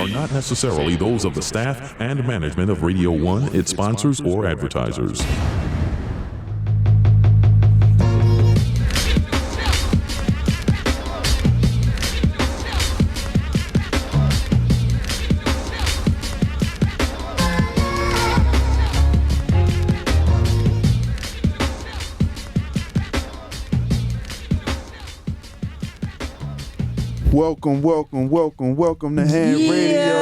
are not necessarily those of the staff and management of Radio 1, its sponsors, or advertisers. Welcome to H.A.N.D Radio.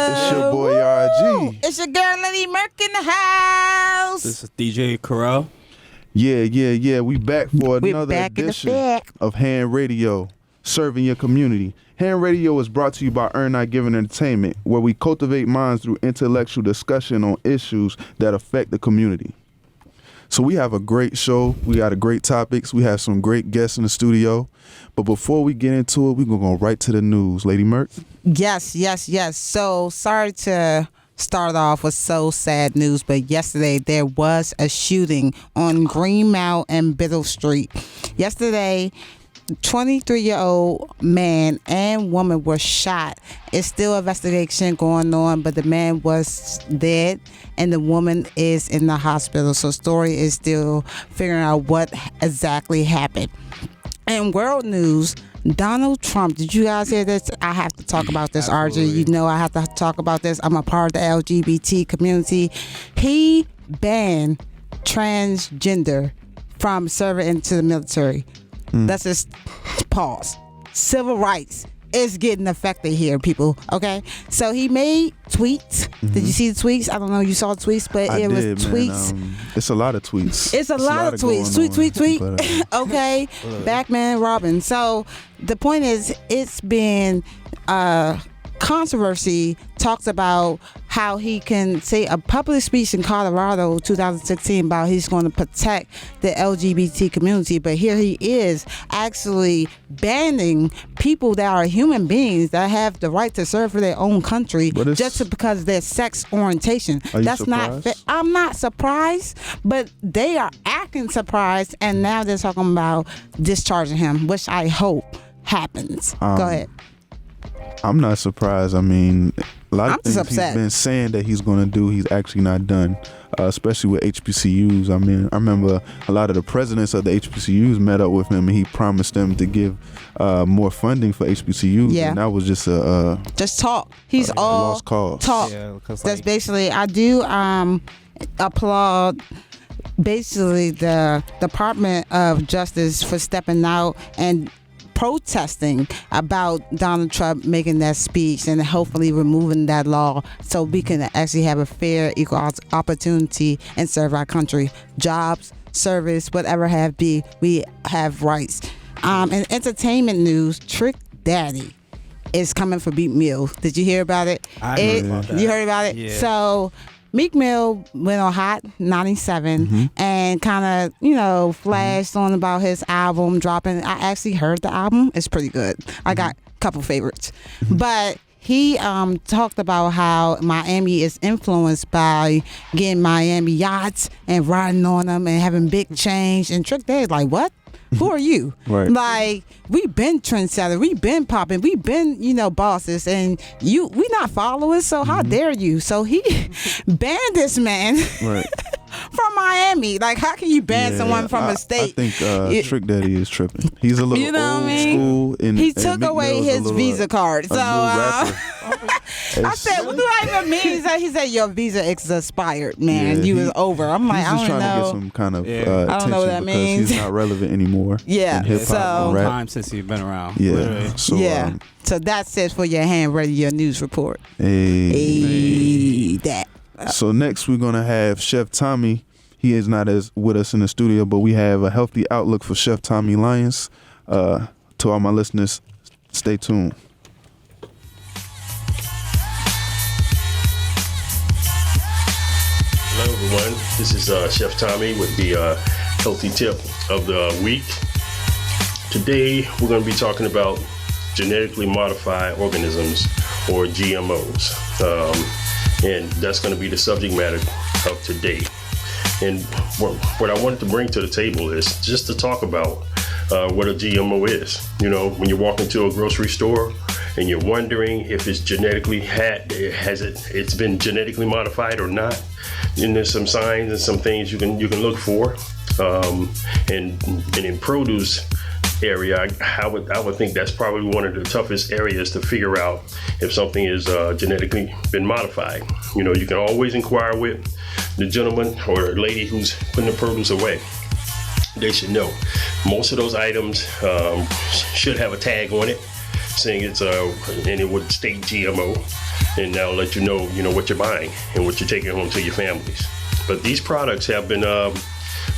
It's your boy RG. It's your girl Lady Merc in the house. This is DJ Corral. Yeah. We back for another edition of H.A.N.D Radio, serving your community. H.A.N.D Radio is brought to you by Earn Not Giving Entertainment, where we cultivate minds through intellectual discussion on issues that affect the community. So we have a great show. We got a great topics. We have some great guests in the studio. But before we get into it, we're going to go right to the news. Lady Merc? Yes. So sorry to start off with so sad news, but yesterday there was a shooting on Greenmount and Biddle Street. Yesterday, 23-year-old man and woman were shot. It's still investigation going on, but the man was dead and the woman is in the hospital. So story is still figuring out what exactly happened. In world news, Donald Trump, did you guys hear this? I have to talk about this, Absolutely. RJ. You know I have to talk about this. I'm a part of the LGBT community. He banned transgender from serving into the military. Let's just pause. Civil rights is getting affected here, people. Okay, so he made tweets. Did you see the tweets? I don't know. You saw the tweets, but it was tweets. It's a lot of tweets. It's a lot of tweets. Tweet. But, okay, Batman Robin. So the point is, it's been controversy. Talks about how he can say a public speech in Colorado 2016 about he's going to protect the LGBT community, but here he is actually banning people that are human beings that have the right to serve for their own country just because of their sex orientation. That's not fit. I'm not surprised, but they are acting surprised, and now they're talking about discharging him, which I hope happens. Go ahead. I'm not surprised. I mean, a lot of things he's been saying that he's going to do, he's actually not done, especially with HBCUs. I mean, I remember a lot of the presidents of the HBCUs met up with him, and he promised them to give more funding for HBCUs. Yeah. And that was just just talk. He's all lost cause. Talk. Yeah, that's basically, I do applaud basically the Department of Justice for stepping out and protesting about Donald Trump making that speech and hopefully removing that law so we can actually have a fair, equal opportunity and serve our country. Jobs, service, whatever have be, we have rights. In entertainment news, Trick Daddy is coming for Meek Mill. Did you hear about it? I heard about that. You heard about it? Yeah. So Meek Mill went on Hot 97 and kind of, flashed on about his album dropping. I actually heard the album. It's pretty good. I got a couple favorites. But he talked about how Miami is influenced by getting Miami yachts and riding on them and having big change. And Trick Daddy's like, what? Who are you? Right. Like, we been trendsetter, we been popping, we been, bosses, and we not followers, so how dare you? So he banned this man from Miami. Like, how can you ban someone from a state? I think Trick Daddy is tripping. He's a little old school. He took away his Visa card. So I said, what do I even mean? He said, your Visa is expired, man. Yeah, you was over. I'm like, I don't know. He's just trying to get some kind of attention, I don't know what that means. He's not relevant anymore. Yeah, it's a long time since he's been around. Yeah, so that's it for your H.A.N.D Radio news report. That. So next we're gonna have Chef Tommy. He is not with us in the studio, but we have a healthy outlook for Chef Tommy Lyons. To all my listeners, stay tuned. Hello everyone, this is Chef Tommy with the healthy tip of the week. Today we're going to be talking about genetically modified organisms, or GMOs, and that's going to be the subject matter of today. And what I wanted to bring to the table is just to talk about what a GMO is. You know, when you walk into a grocery store and you're wondering if it's it's been genetically modified or not, and there's some signs and some things you can look for. And in produce area, I would think that's probably one of the toughest areas to figure out if something is genetically been modified. You know, you can always inquire with the gentleman or lady who's putting the produce away. They should know. Most of those items should have a tag on it saying it's and it would state GMO, and that'll let you know what you're buying and what you're taking home to your families. But these products have been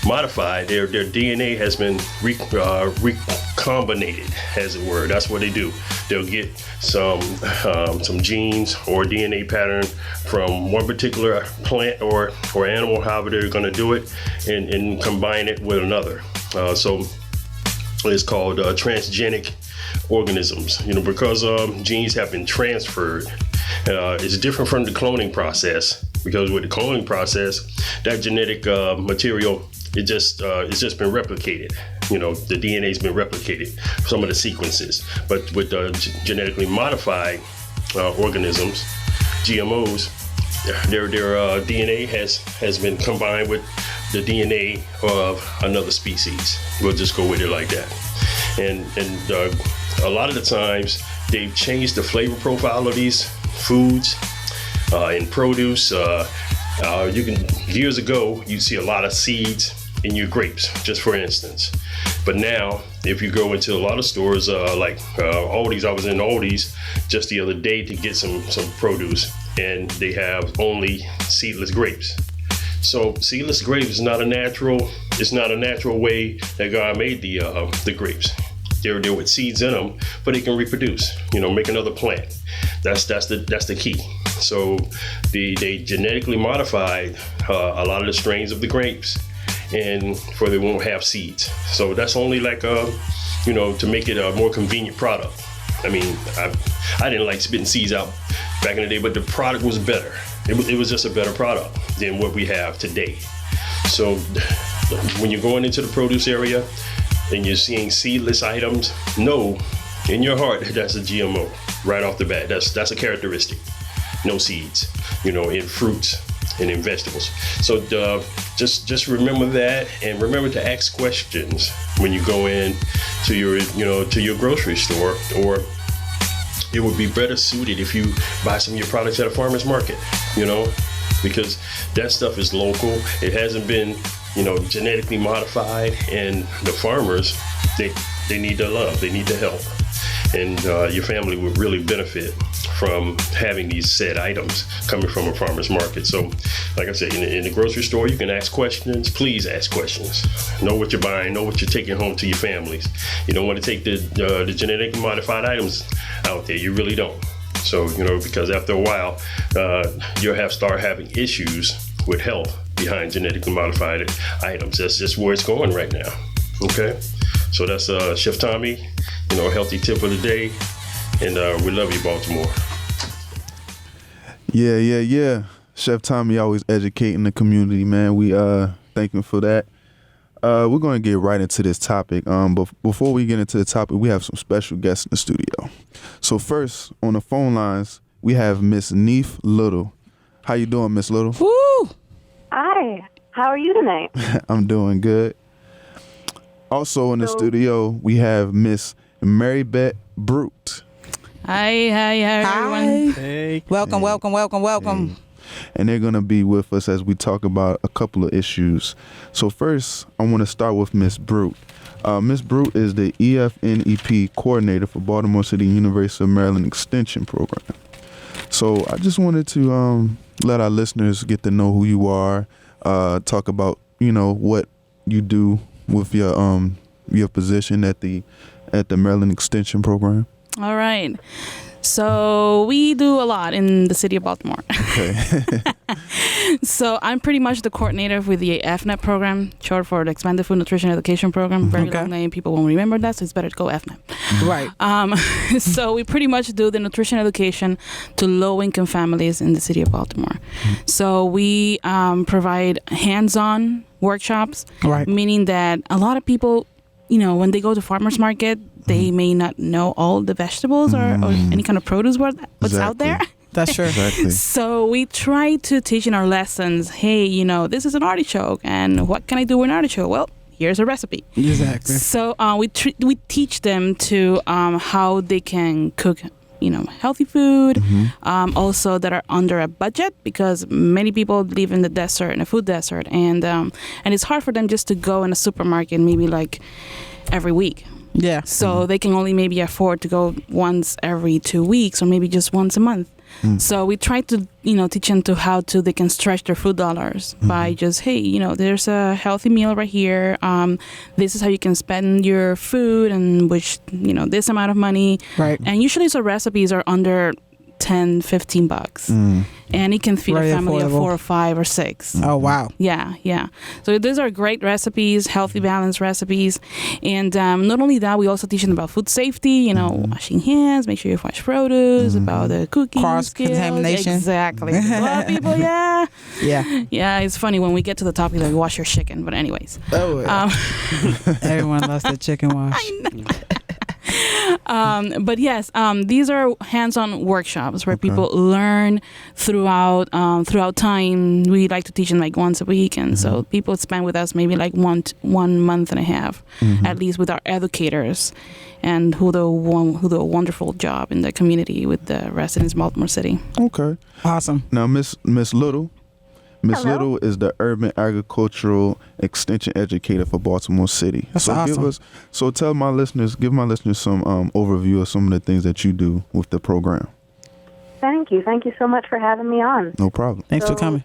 modified. Their DNA has been recombinated, as it were. That's what they do. They'll get some genes or DNA pattern from one particular plant or animal, however they're going to do it, and combine it with another. So it's called transgenic organisms. Because genes have been transferred. It's different from the cloning process, because with the cloning process, that genetic material, it's just been replicated. The DNA's been replicated, some of the sequences. But with genetically modified organisms, GMOs, their DNA has been combined with the DNA of another species. We'll just go with it like that. And a lot of the times they've changed the flavor profile of these foods in produce. Years ago, you'd see a lot of seeds in your grapes, just for instance. But now, if you go into a lot of stores like Aldi's, I was in Aldi's just the other day to get some produce, and they have only seedless grapes. So seedless grapes is not a natural way that God made the grapes. They're with seeds in them, but they can reproduce, make another plant. That's the key. So they genetically modified a lot of the strains of the grapes, and for they won't have seeds. So that's only to make it a more convenient product. I mean, I didn't like spitting seeds out back in the day, but the product was better. It was just a better product than what we have today. So when you're going into the produce area and you're seeing seedless items, know in your heart that's a GMO right off the bat. That's a characteristic. No seeds, in fruits and in vegetables. So just remember that, and remember to ask questions when you go in to your grocery store, or it would be better suited if you buy some of your products at a farmer's market, because that stuff is local. It hasn't been, genetically modified, and the farmers, they need the love, they need the help. And your family would really benefit from having these said items coming from a farmer's market. So, like I said, in the grocery store, you can ask questions. Please ask questions. Know what you're buying. Know what you're taking home to your families. You don't want to take the genetically modified items out there. You really don't. So, because after a while, you'll start having issues with health behind genetically modified items. That's just where it's going right now. Okay? So that's Chef Tommy, healthy tip of the day. And we love you, Baltimore. Yeah. Chef Tommy always educating the community, man. We thank him for that. We're going to get right into this topic. But before we get into the topic, we have some special guests in the studio. So first, on the phone lines, we have Miss Neith Little. How you doing, Miss Little? Woo! Hi. How are you tonight? I'm doing good. Also in the studio, we have Miss Maribet Brute. Hi, everyone. Hey. Welcome. Hey. And they're going to be with us as we talk about a couple of issues. So first, I want to start with Miss Brute. Miss Brute is the EFNEP coordinator for Baltimore City University of Maryland Extension Program. So I just wanted to let our listeners get to know who you are, talk about, what you do with your position at the Maryland Extension Program. All right. So we do a lot in the city of Baltimore. Okay. So I'm pretty much the coordinator with the EFNEP program, short for the Expanded Food Nutrition Education Program. Very long name. People won't remember that, so it's better to go EFNEP. Right. So we pretty much do the nutrition education to low-income families in the city of Baltimore. So we provide hands-on workshops, right, meaning that a lot of people, when they go to farmers market, they may not know all the vegetables or any kind of produce what's out there. That's true. Exactly. So we try to teach in our lessons, hey, this is an artichoke, and what can I do with an artichoke? Well, here's a recipe. Exactly. So we teach them to how they can cook, healthy food, also that are under a budget, because many people live in the desert, in a food desert, and it's hard for them just to go in a supermarket maybe like every week. Yeah. So they can only maybe afford to go once every 2 weeks or maybe just once a month. So we try to, teach them to how they can stretch their food dollars by just, hey, there's a healthy meal right here. This is how you can spend your food and which, this amount of money. Right. And usually so recipes are under $10-15, and it can feed Very a family of affordable. 4 or 5 or 6. Oh, wow. Yeah. So these are great recipes, healthy, balanced recipes. And not only that, we also teach them about food safety, washing hands, make sure you wash produce, about the cooking Cross-contamination. skills. Exactly. A lot of people, yeah. Yeah. Yeah, it's funny when we get to the topic, like wash your chicken. But anyways. Oh, yeah. Everyone loves the chicken wash. I know. But yes, these are hands-on workshops where people learn throughout time. We like to teach them like once a week, and so people spend with us maybe like 1 month and a half, at least, with our educators, and who do a wonderful job in the community with the residents of Baltimore City. Okay. Awesome. Now, Miss Little. Miss Hello. Little is the Urban Agricultural Extension Educator for Baltimore City. That's so awesome. Give my listeners some overview of some of the things that you do with the program. Thank you. Thank you so much for having me on. No problem. Thanks for So- coming.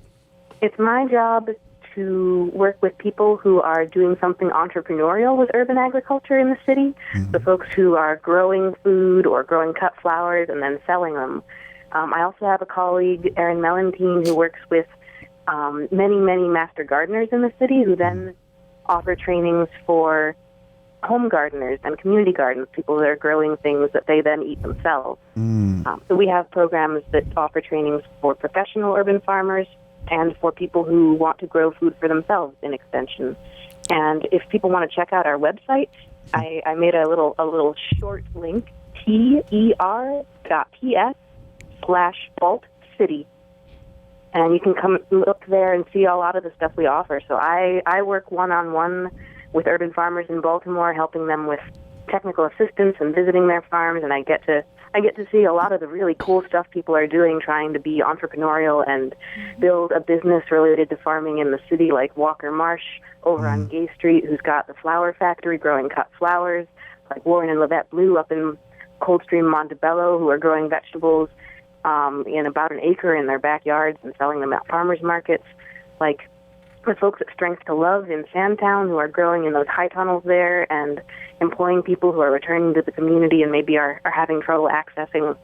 It's my job to work with people who are doing something entrepreneurial with urban agriculture in the city. The folks who are growing food or growing cut flowers and then selling them. I also have a colleague, Erin Mellentine, who works with many, many master gardeners in the city who then offer trainings for home gardeners and community gardens, people that are growing things that they then eat themselves. So we have programs that offer trainings for professional urban farmers and for people who want to grow food for themselves in extension. And if people want to check out our website, I made a little short link, ter.ps/BaltCity. And you can come look there and see a lot of the stuff we offer. So I work one-on-one with urban farmers in Baltimore, helping them with technical assistance and visiting their farms. And I get to see a lot of the really cool stuff people are doing, trying to be entrepreneurial and build a business related to farming in the city, like Walker Marsh over on Gay Street, who's got the flower factory growing cut flowers, like Warren and Maribet Brute up in Coldstream, Montebello, who are growing vegetables in about an acre in their backyards and selling them at farmers markets, like the folks at Strength to Love in Sandtown, who are growing in those high tunnels there and employing people who are returning to the community and maybe are having trouble accessing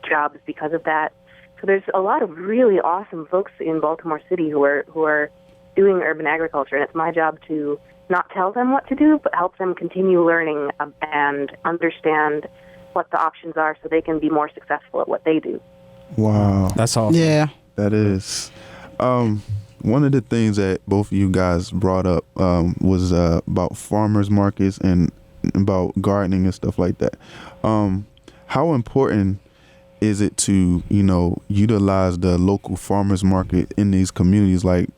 jobs because of that. So there's a lot of really awesome folks in Baltimore City who are doing urban agriculture, and it's my job to not tell them what to do, but help them continue learning and understand what the options are so they can be more successful at what they do. Wow. That's awesome. Yeah. That is. One of the things that both of you guys brought up was about farmers markets and about gardening and stuff like that. How important is it to, utilize the local farmers market in these communities? Like,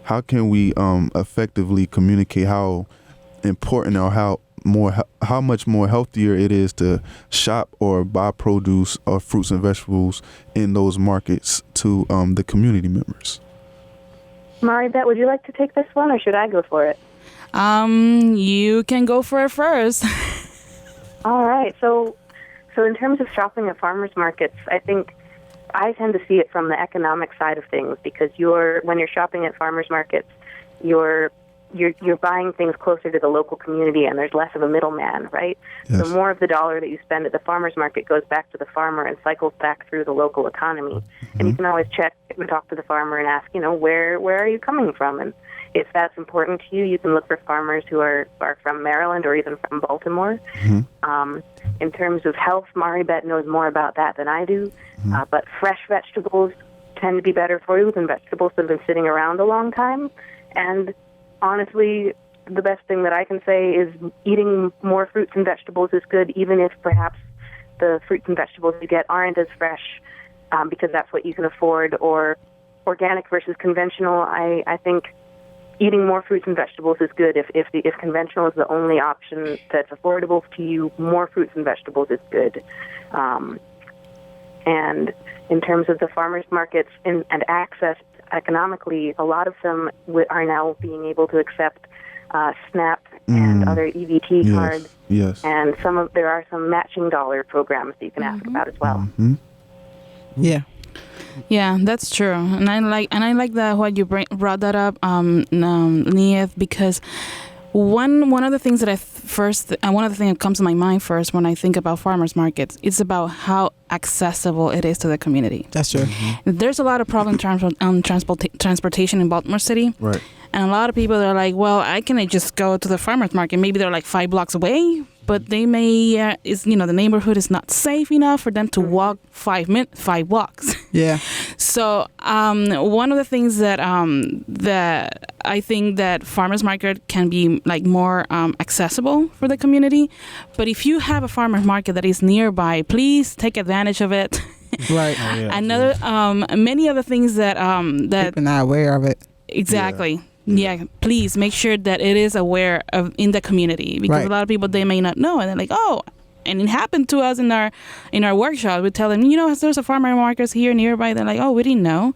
how can we effectively communicate how important or how much more healthier it is to shop or buy produce or fruits and vegetables in those markets to the community members? Maribet, would you like to take this one, or should I go for it? You can go for it first. All right. So in terms of shopping at farmers markets, I think I tend to see it from the economic side of things, because when you're shopping at farmers markets, you're buying things closer to the local community, and there's less of a middleman, right? Yes. So more of the dollar that you spend at the farmer's market goes back to the farmer and cycles back through the local economy. And you can always check and talk to the farmer and ask, where are you coming from? And if that's important to you, you can look for farmers who are from Maryland or even from Baltimore. In terms of health, Maribet knows more about that than I do. But fresh vegetables tend to be better for you than vegetables that have been sitting around a long time. And honestly, the best thing that I can say is eating more fruits and vegetables is good, even if perhaps the fruits and vegetables you get aren't as fresh, because that's what you can afford, or organic versus conventional. I think eating more fruits and vegetables is good. If conventional is the only option that's affordable to you, more fruits and vegetables is good. And in terms of the farmers markets and access economically, a lot of them are now being able to accept SNAP and other EBT cards. Yes. And there are some matching dollar programs that you can ask about as well. Mm-hmm. Yeah. Yeah, that's true, and I like that what you brought that up, Neith, because one of the things that one of the things that comes to my mind first when I think about farmers markets, it's about how accessible it is to the community. That's true. Mm-hmm. There's a lot of problem on transportation in Baltimore City, right? And a lot of people are like, well, I can just go to the farmers market. Maybe they're like 5 blocks away, but they may the neighborhood is not safe enough for them to walk 5 blocks. Yeah. So one of the things that I think that farmers market can be like more accessible for the community. But if you have a farmers market that is nearby, please take advantage of it. Right. Oh, yeah. Another many other things that people not aware of it. Exactly. Yeah, please make sure that it is aware of in the community, because a lot of people, they may not know, and they're like, oh, and it happened to us in our workshop. We tell them, there's a farmer market here nearby. They're like, oh, we didn't know.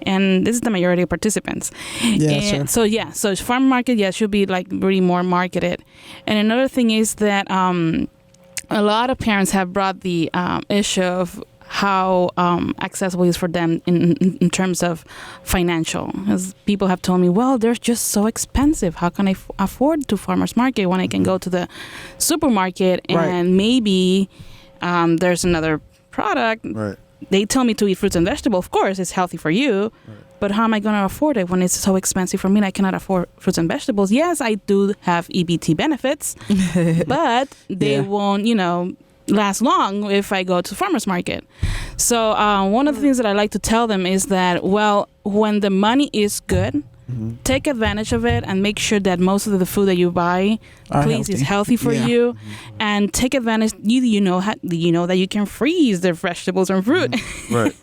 And this is the majority of participants. Yeah, sure. So farmer market, should be like really more marketed. And another thing is that a lot of parents have brought the issue of how accessible it is for them in terms of financial. As people have told me, well, they're just so expensive. How can I afford to farmers market when I can go to the supermarket and maybe there's another product. Right. They tell me to eat fruits and vegetables. Of course, it's healthy for you. Right. But how am I going to afford it when it's so expensive for me and I cannot afford fruits and vegetables? Yes, I do have EBT benefits, but they won't, last long if I go to the farmer's market. So one of the things that I like to tell them is that, well, when the money is good, take advantage of it and make sure that most of the food that you buy, is healthy for you, and take advantage. You know that you can freeze the vegetables and fruit. Right.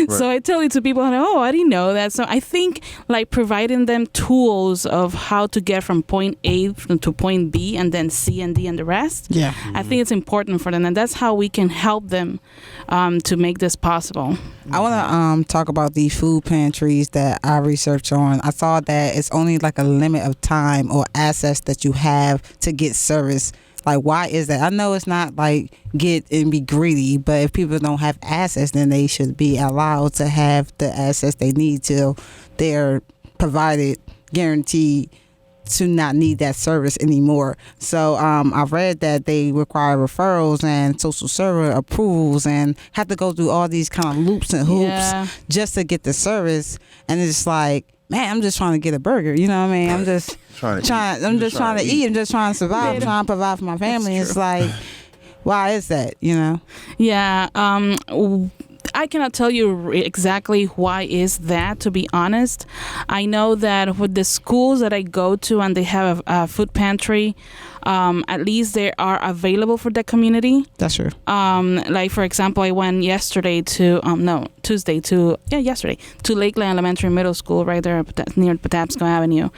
So I tell it to people, oh, I didn't know that. So I think like providing them tools of how to get from point A to point B and then C and D and the rest. Yeah. I think it's important for them, and that's how we can help them to make this possible. I want to talk about the food pantries that I researched on. I saw that it's only like a limit of time or access that you have to get service. Like, why is that? I know it's not like get and be greedy, but if people don't have access, then they should be allowed to have the access they need till they're provided, guaranteed to not need that service anymore. So I've read that they require referrals and social server approvals and have to go through all these kind of loops and hoops just to get the service. And it's like, man, I'm just trying to get a burger. You know what I mean? I'm just trying to eat. I'm just trying to survive. I'm trying to provide for my family. It's like, why is that? Yeah. I cannot tell you exactly why is that, to be honest. I know that with the schools that I go to and they have a food pantry, at least they are available for the community. That's true. Like, for example, I went yesterday to Lakeland Elementary Middle School right there near Patapsco Avenue.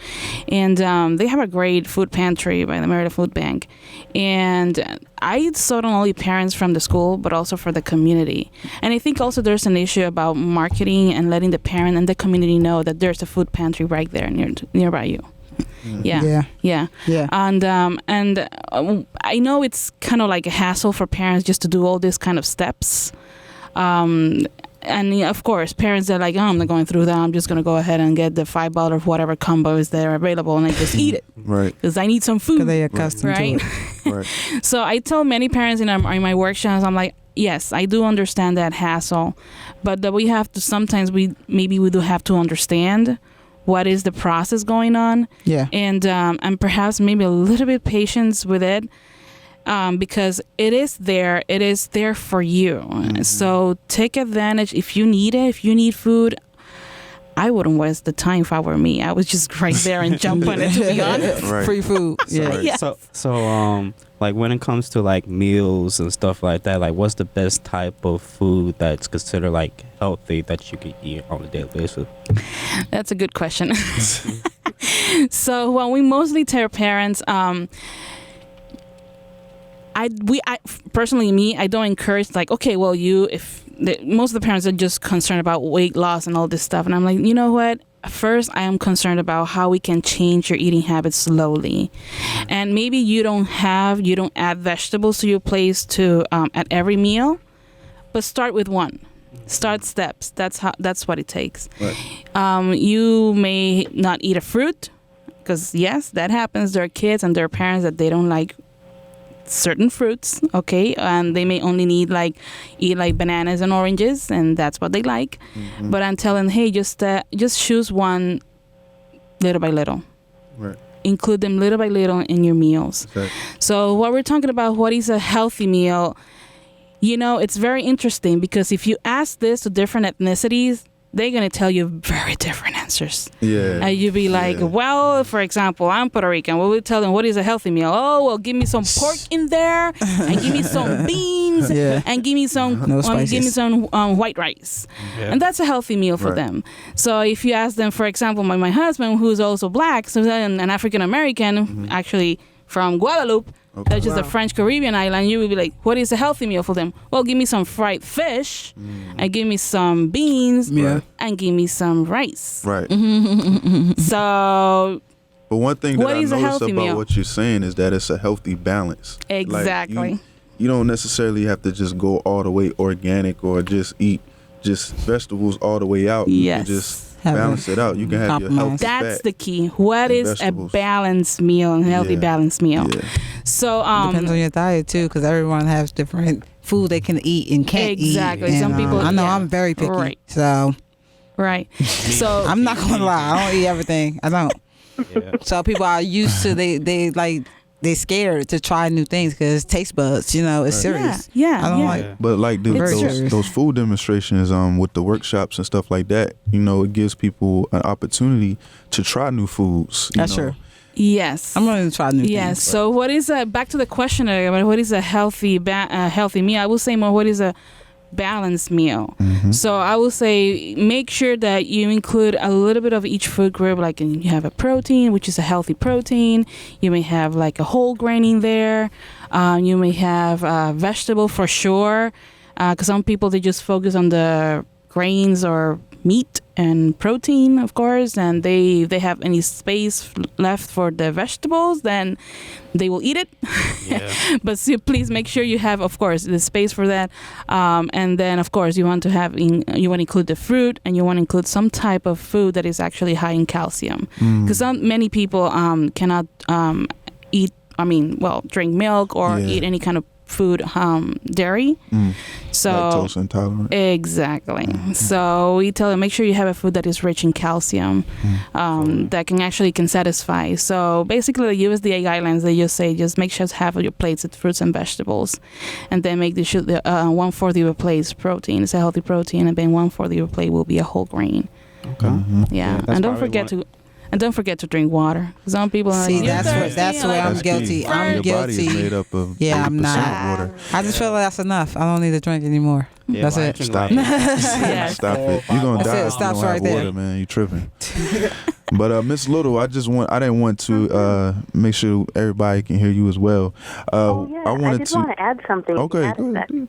And they have a great food pantry by the Maribet Food Bank. And I saw not only parents from the school, but also for the community. And I think also there's an issue about marketing and letting the parent and the community know that there's a food pantry right there nearby you. Yeah. And I know it's kind of like a hassle for parents just to do all these kind of steps. And of course, parents are like, oh, I'm not going through that. I'm just going to go ahead and get the $5 of whatever combos that are available and I just eat it. Right. Because I need some food. Because they're accustomed to it. Right. So I tell many parents in my workshops, I'm like, yes, I do understand that hassle, but that we have to sometimes we do have to understand what is the process going on. Yeah. And perhaps maybe a little bit patience with it. Because it is there for you. Mm-hmm. So take advantage if you need it, if you need food. I wouldn't waste the time if I were me. I would just right there and jump on it, to be honest. Right. Free food. Yeah. Yeah. So like when it comes to like meals and stuff like that, like what's the best type of food that's considered like healthy that you can eat on a daily basis? That's a good question. So when we mostly tell parents, I personally, me, I don't encourage like, okay, well, most of the parents are just concerned about weight loss and all this stuff. And I'm like, you know what? First, I am concerned about how we can change your eating habits slowly. And maybe you don't add vegetables to your plate at every meal, but start with one. Start steps. That's what it takes. Right. You may not eat a fruit because yes, that happens. There are kids and there are parents that they don't like certain fruits, okay, and they may only eat like bananas and oranges, and that's what they like. Mm-hmm. But I'm telling, hey, just choose one little by little. Right. Include them little by little in your meals. Okay. So what we're talking about, what is a healthy meal? It's very interesting because if you ask this to different ethnicities, they're going to tell you very different answers. Yeah. And you'd be like, well, for example, I'm Puerto Rican. Well, we tell them, what is a healthy meal? Oh, well, give me some pork in there and give me some beans and give me some white rice. Yeah. And that's a healthy meal for them. So if you ask them, for example, my husband, who's also black, so an African American, actually from Guadeloupe, that's just a French Caribbean island, you would be like, what is a healthy meal for them? Well, give me some fried fish and give me some beans and give me some rice. Right. So, but one thing that I noticed about meal? what you're saying is that it's a healthy balance. Exactly. Like you don't necessarily have to just go all the way organic or just eat just vegetables all the way out. Yes. You can just balance it out. You can have your healthy That's fat the key. What is vegetables. a balanced meal, a healthy balanced meal? Yeah. So depends on your diet too, because everyone has different food they can eat and can't eat. Exactly. Some people. I know I'm very picky. Right. So. Right. So I'm not gonna lie. I don't eat everything. I don't. Yeah. So people are used to they scared to try new things because taste buds, it's serious. Yeah. I don't like. But like those food demonstrations with the workshops and stuff like that, it gives people an opportunity to try new foods. That's true. Yes. I'm going to try new things. Yes. So what is back to the question about what is a healthy meal? I will say more what is a balanced meal. Mm-hmm. So I will say make sure that you include a little bit of each food group, like you have a protein, which is a healthy protein. You may have like a whole grain in there. You may have vegetable for sure, because some people, they just focus on the grains or meat and protein, of course, and they have any space left for the vegetables, then they will eat it. But please make sure you have, of course, the space for that. And then, of course, you want to include the fruit, and you want to include some type of food that is actually high in calcium, because many people cannot drink milk or eat any kind of food, dairy. So lactose intolerant. Exactly. So we tell them, make sure you have a food that is rich in calcium, that can satisfy. So basically the USDA guidelines, they just say, just make sure to have your plates with fruits and vegetables, and then make the 1/4 of your plate protein. It's a healthy protein, and then 1/4 of your plate will be a whole grain. Okay. Yeah. And don't forget to drink water. Some people are see, like, that's where I'm guilty. I'm your guilty. body is made up of I'm not. water. I just feel like that's enough. I don't need to drink anymore. Yeah, that's it. Stop it. Stop it. You're gonna die if you don't have water, man. You tripping. But Miss Little, I didn't want to make sure everybody can hear you as well. I wanted to add something. Okay, go ahead.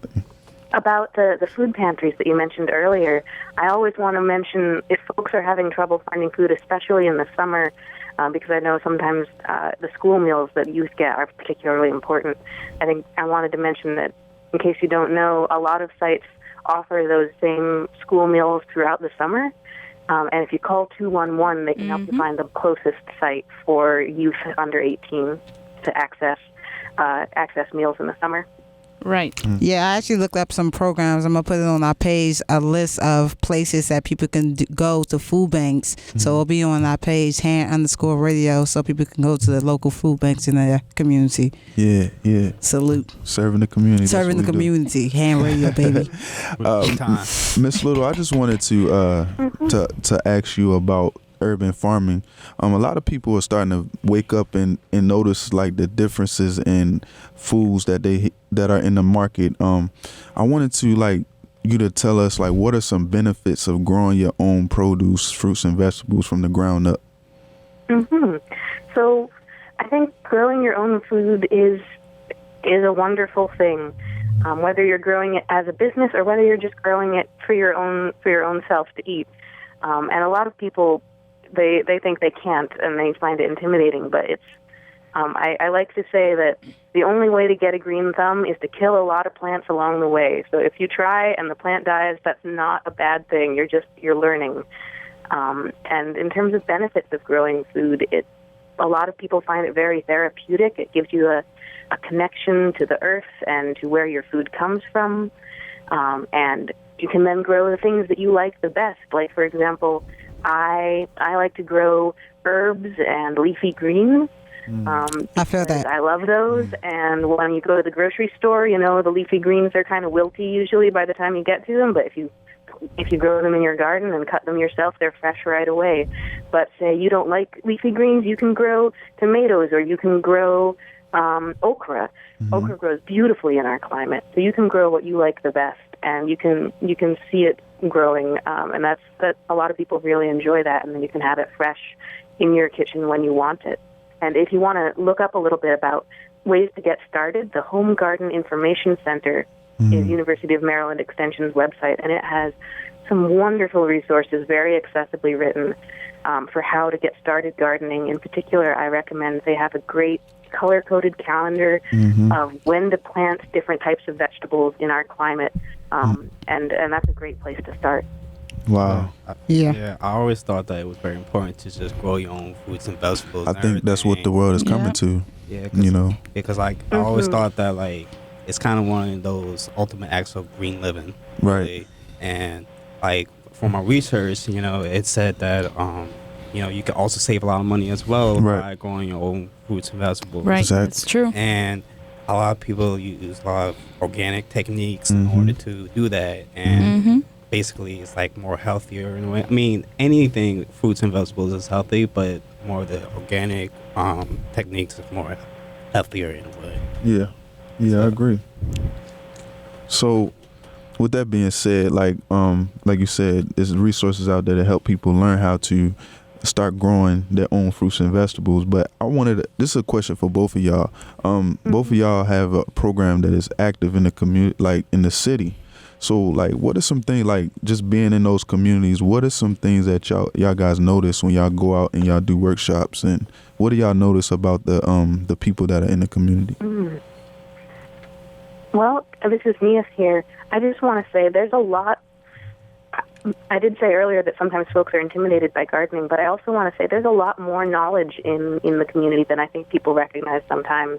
About the food pantries that you mentioned earlier. I always want to mention, if folks are having trouble finding food, especially in the summer, because I know sometimes the school meals that youth get are particularly important. I think I wanted to mention that, in case you don't know, a lot of sites offer those same school meals throughout the summer. And if you call 211, they can help you find the closest site for youth under 18 to access meals in the summer. Right. Yeah, I actually looked up some programs. I'm going to put it on our page, a list of places that people can go to food banks. So it'll be on our page, H.A.N.D Radio, so people can go to the local food banks in their community. Yeah. Salute. Serving the community. Serving the community. H.A.N.D Radio, baby. Miss Little, I just wanted to ask you about urban farming. A lot of people are starting to wake up and notice like the differences in foods that are in the market. I wanted to like you to tell us like what are some benefits of growing your own produce, fruits and vegetables from the ground up. So I think growing your own food is a wonderful thing. Whether you're growing it as a business or whether you're just growing it for your own self to eat. And a lot of people they think they can't and they find it intimidating, but it's I like to say that the only way to get a green thumb is to kill a lot of plants along the way. So if you try and the plant dies, that's not a bad thing. You're learning. And in terms of benefits of growing food, a lot of people find it very therapeutic. It gives you a connection to the earth and to where your food comes from. And you can then grow the things that you like the best. Like, for example, I like to grow herbs and leafy greens. I feel that. I love those. And when you go to the grocery store, the leafy greens are kind of wilty usually by the time you get to them. But if you grow them in your garden and cut them yourself, they're fresh right away. But say you don't like leafy greens, you can grow tomatoes or you can grow okra. Okra grows beautifully in our climate. So you can grow what you like the best, and you can see it growing, and that a lot of people really enjoy that, and then you can have it fresh in your kitchen when you want it. And if you want to look up a little bit about ways to get started, the Home Garden Information Center is University of Maryland Extension's website, and it has some wonderful resources, very accessibly written, for how to get started gardening. In particular, I recommend they have a great color-coded calendar of when to plant different types of vegetables in our climate, and that's a great place to start. Wow. Yeah, I always thought that it was very important to just grow your own fruits and vegetables. I think that's what the world is coming to. Yeah, because like I always thought that like it's kind of one of those ultimate acts of green living, right? And like from my research, it said that you can also save a lot of money as well by growing your own fruits and vegetables. Right, that's true. And a lot of people use a lot of organic techniques in order to do that, and basically it's like more healthier in a way. I mean, anything fruits and vegetables is healthy, but more the organic techniques is more healthier in a way. Yeah, I agree. So with that being said, like you said, there's resources out there to help people learn how to start growing their own fruits and vegetables. But this is a question for both of y'all. Both of y'all have a program that is active in the community, like in the city. So like, what are some things, like just being in those communities, what are some things that y'all guys notice when y'all go out and y'all do workshops, and what do y'all notice about the people that are in the community? Well, this is Neith here. I just want to say there's a lot. I did say earlier that sometimes folks are intimidated by gardening, but I also want to say there's a lot more knowledge in the community than I think people recognize sometimes.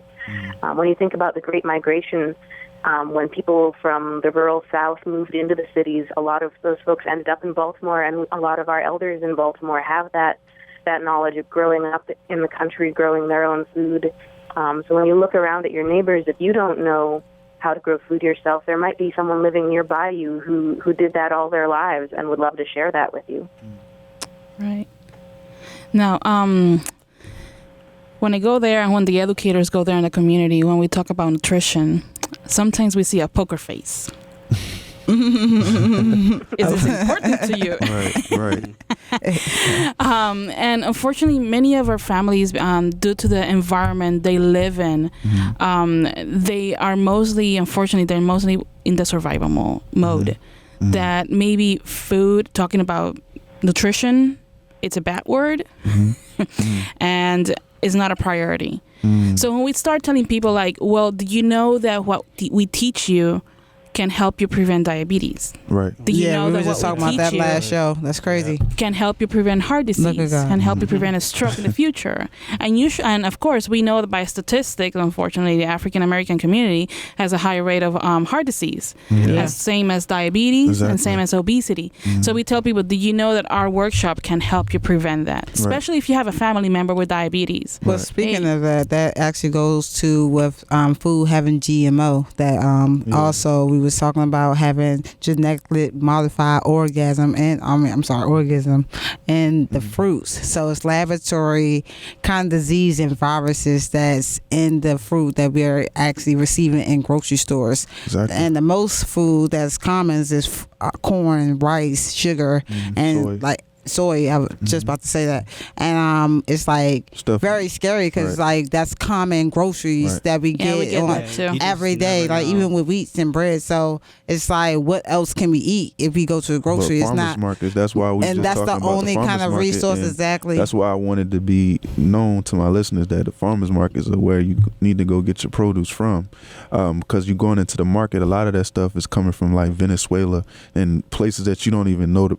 When you think about the Great Migration, when people from the rural South moved into the cities, a lot of those folks ended up in Baltimore, and a lot of our elders in Baltimore have that knowledge of growing up in the country, growing their own food. So when you look around at your neighbors, if you don't know how to grow food yourself, there might be someone living nearby you who did that all their lives and would love to share that with you. Right. Now, when I go there and when the educators go there in the community, when we talk about nutrition, sometimes we see a poker face. Is this important to you? Right. And unfortunately, many of our families, due to the environment they live in, they are mostly, unfortunately, they're mostly in the survival mode. That maybe food, talking about nutrition, it's a bad word, and it's not a priority. So when we start telling people like, well, do you know that what we teach you can help you prevent diabetes. Right. Do you know we that were just what talking we about that teach you last show. That's crazy. can help you prevent heart Look at disease, God. can help you prevent a stroke in the future. And and of course, we know that by statistics, unfortunately, the African American community has a higher rate of heart disease, same as diabetes and same as obesity. So we tell people, do you know that our workshop can help you prevent that, especially if you have a family member with diabetes. Well, speaking of that actually goes to with food having GMO. That also we was talking about having genetically modified organism and organism in the fruits. So it's laboratory kind of disease and viruses that's in the fruit that we are actually receiving in grocery stores. Exactly. And the most food that's common is corn, rice, sugar, and soy. like soy. I was just about to say that. And it's like Stuff. very scary because like that's common groceries that we get, we get on that too. every day, like even with wheats and bread. So it's like, what else can we eat if we go to the grocery? But It's farmers not. markets, that's why we And just that's talking the about only farmers kind of market, resource, and exactly. That's why I wanted to be known to my listeners that the farmers markets are where you need to go get your produce from, because you're going into the market. A lot of that stuff is coming from like Venezuela and places that you don't even know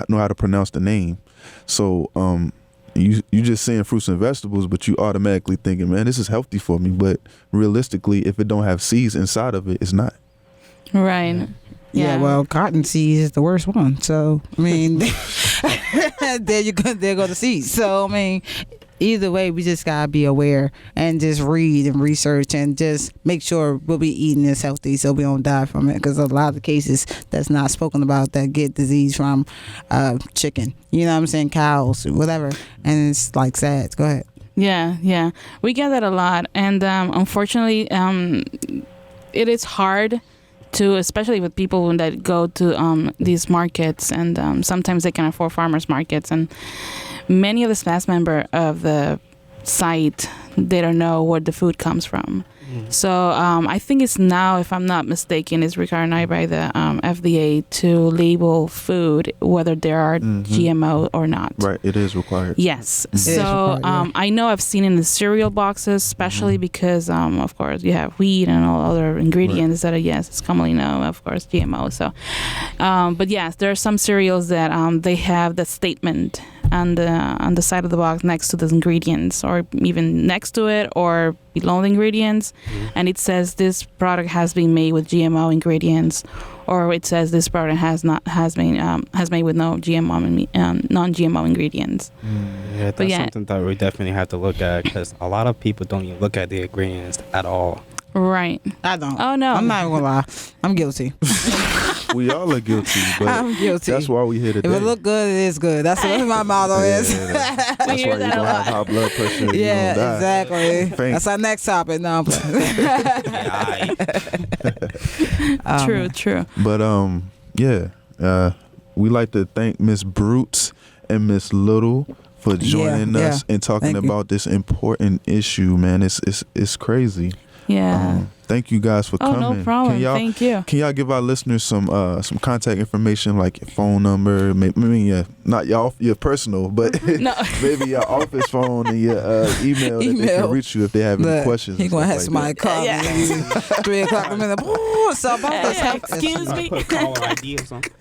how to pronounce the name. So you just saying fruits and vegetables, but you automatically thinking, man, this is healthy for me. But realistically, if it don't have seeds inside of it, it's not. Right. Yeah, well, cotton seed is the worst one. So, I mean, there go the seeds. So, I mean, either way, we just gotta be aware and just read and research and just make sure what we eating is healthy so we don't die from it. Because a lot of the cases that's not spoken about that get disease from chicken. You know what I'm saying? Cows, whatever. And it's like sad. Go ahead. Yeah. We get that a lot. And unfortunately, it is hard to, especially with people that go to these markets, and sometimes they can afford farmers markets, and many of the staff members of the site, they don't know where the food comes from. So I think it's now, if I'm not mistaken, it's required by the FDA to label food whether there are GMO or not. Right, it is required. Yes. It is So required, I know I've seen in the cereal boxes, especially because, of course, you have wheat and all other ingredients that are, it's commonly known, of course, GMO. So, but yes, there are some cereals that they have the statement on the side of the box next to the ingredients, or even next to it, or below the ingredients, and it says this product has been made with GMO ingredients, or it says this product has made with no GMO non-GMO ingredients. Yeah, that's something that we definitely have to look at, because a lot of people don't even look at the ingredients at all. Right. I don't. Oh no. I'm not gonna lie. I'm guilty. We all are guilty, but I'm guilty. that's why we here today. If it look good, it is good. That's what my motto is. That's why you don't have high blood pressure. And Yeah, you don't die. exactly. Faint. That's our next topic. No, I'm playing. True. But we like to thank Miss Brute and Miss Little for joining us and talking about this important issue, man. It's crazy. Yeah. Thank you guys for coming. Oh, no problem. Thank you. Can y'all give our listeners some contact information, like your phone number? Maybe not your personal, but maybe your office phone and your email that they can reach you if they have any questions. He gonna have somebody call me 3 o'clock in the minute. So about this. Excuse me. Caller ID or something.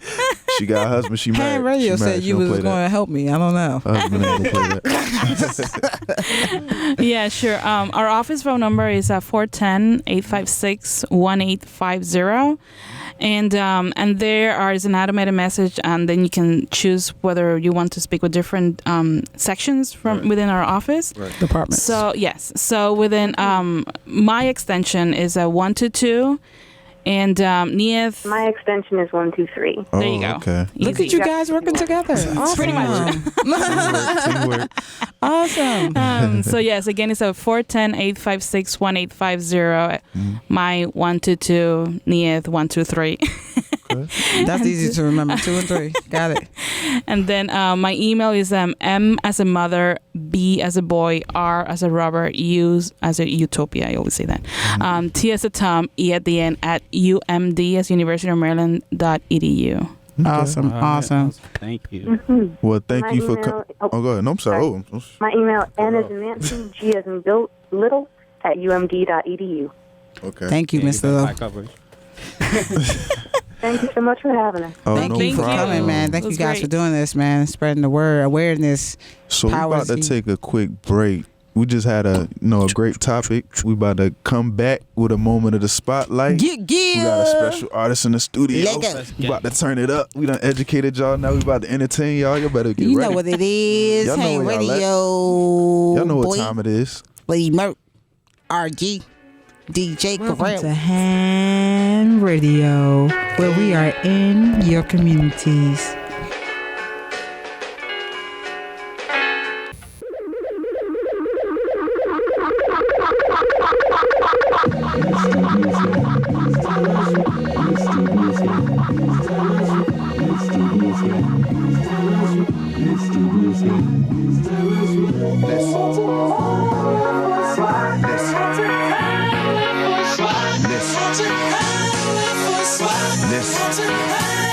She got a husband. She married. H.A.N.D Radio said you was going to help me. I don't know. Husband ain't gonna play that. Yeah, sure. Our office phone number is 410-856-1850. And there is an automated message, and then you can choose whether you want to speak with different sections from within our office. Departments. So, yes. So within my extension is 122. And Neith. My extension is 123. There you go. Okay. Look at you guys working together. Awesome. Pretty much. Teamwork. Awesome. So yes, again, it's 410-856-1850. My 122, Neith 123. That's easy to remember. 2 and 3. Got it. And then my email is M as a mother, B as a boy, R as a Robert, U as a Utopia. I always say that. T as a Tom, E at the end at UMD as University of Maryland.edu. Awesome. Awesome. Thank you. Well, thank My you for email- Oh, go ahead. No, I'm sorry. My email, N as in Nancy, G as in Little, at umd.edu. Okay. Thank you, Mr. High Lowe. coverage. Thank you so much for having us. Oh, Thank no you for problem. coming, man. Thank It you was guys great. for doing this, man. Spreading the word, awareness. So we're about to Powers- take a quick break. We just had a great topic. We about to come back with a moment of the spotlight. Yeah. We got a special artist in the studio. Lego. We about to turn it up. We done educated y'all. Now we about to entertain y'all. Y'all better get You ready. know what it is. Y'all know Hey, where y'all at. radio. Y'all know what boy. time it is. Lady Merc, RG, DJ Welcome to Corral. H.A.N.D Radio, where we are in your communities.